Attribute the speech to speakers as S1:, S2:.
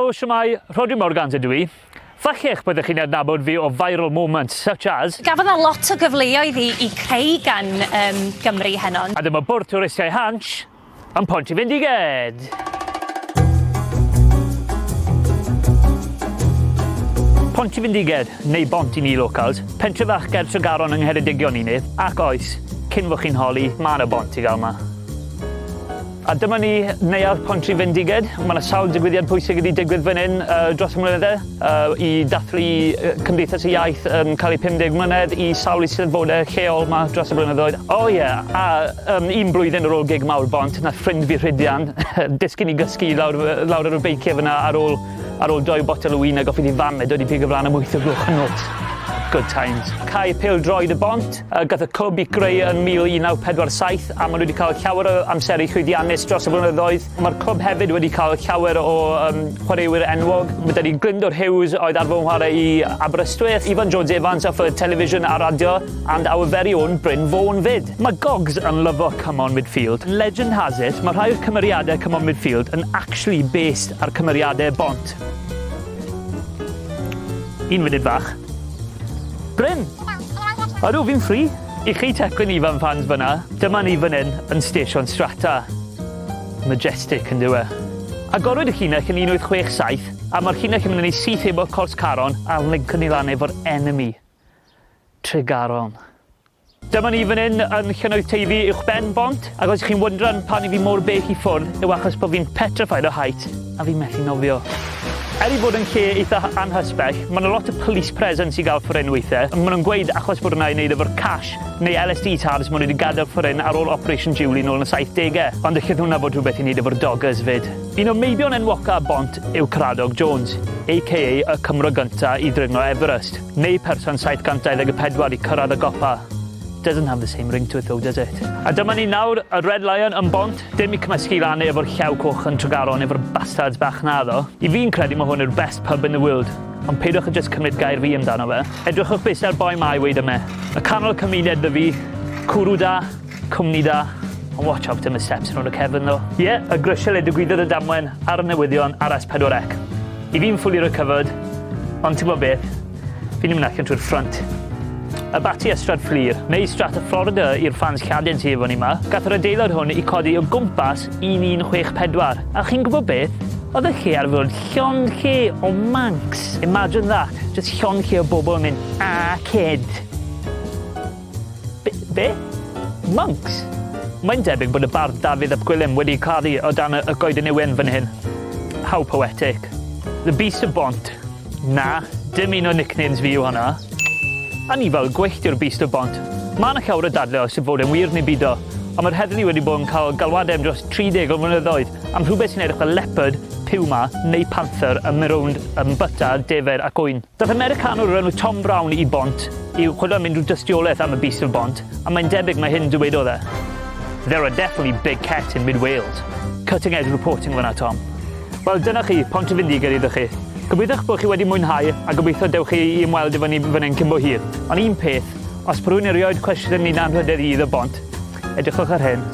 S1: Helo, shwmai, Rodri Morgans ydw i. Falle eich byddwch chi'n adnabod fi o viral moments such as...
S2: Gafodd yna lot o gyfleoedd i creu gan Gymru heno.
S1: A dyma bwrdd twristiau Hansh yn Pontyfendiged. Pontyfendiged, neu Bont i ni locals, pentre fach ger Tregaron yng Ngheredigion i ni, ac oes, cyn fod chi'n holi, mae yna bont i gael yma. A dyma ni neuadd Pontyfendiged. Mae yna sawl digwyddiad pwysig wedi digwydd fan hyn dros y mlynedau i dathlu Cymdeithas y Iaith yn cael ei 50 mlynedd i sawl eisteddfodau lleol yma dros y blynyddoedd. O ie, a un blwyddyn ar ôl gig mawr bont, nath ffrind fi Rhydian disgyn i gysgu lawr ar y beicio fyna ar ôl 2 botel o win a goffi di famed wedi pigo flan am 8 o gloch yn nos. Good times. Cai pêl-droed y bont, gath y clwb i greu yn 1947 a maen nhw wedi cael llawer o amseru llwyddiannus dros y blynyddoedd. Mae'r clwb hefyd wedi cael llawer o chwaraewyr enwog. Mae dydi Glyndwr Hughes oedd arfer chwarae i Aberystwyth, Ifan Jones Evans off y television a radio, and our very own Bryn Vaughan fyd. Mae Gogs yn lyfo come on midfield. Legend has it, mae rhai o'r cymeriadau come on midfield yn actually based ar cymeriadau bont. Un funud fach. Bryn! Ydw, fi'n ffri. I chi teclyn ifan fans fyna, dyma ni fan hyn yn Station Strata. Majestic yn dywe. Agorwyd y llinell yn 1867, a mae'r llinell yn mynd i syth efo Cors Caron a'n lincwn i lan efo'r enemy. Tregaron. Dyma ni fan hyn yn llynnoedd teifi uwchben bont, ac os chi'n wyndran pan i fi mor bell i ffwrdd, yw achos bod fi'n petrified o height, a fi'n methu nofio. I bod yn lle eitha anhysbell, mae yna lot o police presence i gael ffwrdd weithiau. Maen nhw'n gweud achos bod hwnna i wneud efo'r cash neu LSD tars maen nhw wedi gadael ffwrdd ar ôl Operation Julie nôl yn y 70au. Ond allai hwnna fod rhywbeth i wneud efo'r doggers fyd. Un o meibion enwoca bont yw Caradog Jones, a.k.a. y Cymro gynta i ddringo Everest, neu person 724 i cyrraedd y gopa. Doesn't have the same ring to it though, does it? A dyma ni nawr, y Red Lion yn bont. Dim i cymysgu lan efo'r Llew Coch yn Tregaron efo'r bastards bach na ddo. I fi'n credu mae hwn yw'r best pub in the world. Ond peidwch yn just cymryd gair fi amdano fe. Edrychwch beth sy'r boi mai weid yma. Y canol cymuned dy fi, cwrw da, cwmni da. Ond watch out am y steps rhwng y cefn ddo. Ie, y grisial y digwyddodd y damwen ar y newyddion ar S4C. I fi'n fully recovered, ond ti'n gwybod beth? Fi'n mynd allan trwy'r ffrant. Y bati ystrad fflir, neu Strata Florida i'r fans lladin sydd efo ni yma, gath yr adeilad hwn i codi o gwmpas 1164. A chi'n gwybod beth? Oedd y lle ar fod llond lle o Manx. Imagine that, just llond lle o bobl yn mynd, kid. Be? Monks? Mae'n debyg bod y bardd Dafydd ap Gwilym wedi claddu o dan y goeden ywen fan hyn. How poetic. The Beast of Bont. Na, dim un o nicknames fi yw hwnna. A ni fel gweithio'r Beast of Bont. Mae yna llawer o dadle o sydd fod yn wir neu byd o, ond mae'r heddlu wedi bod yn cael galwadau am dros 30 o flynyddoedd am rhywbeth sy'n edrych fel leopard, puma neu panther yn mynd rownd yn byta, defer ac wyn. Dath Americanwr o'r enw Tom Brown i bont i chwilio am unrhyw dystiolaeth am y Beast of Bont, a mae'n debyg mae hyn dywedodd e. There are definitely big cats in mid-Wales. Cutting edge reporting fyna, Tom. Wel, dyna chi, Pontyfendiged iddo chi. Gobeithio'ch bod chi wedi mwynhau a gobeithio dewch chi i ymweld efo ni fan hyn cyn bo hir. Ond un peth, os bod rhywun erioed cwestiwn ni'n anrhydedd i iddo bont, edrychwch ar hyn.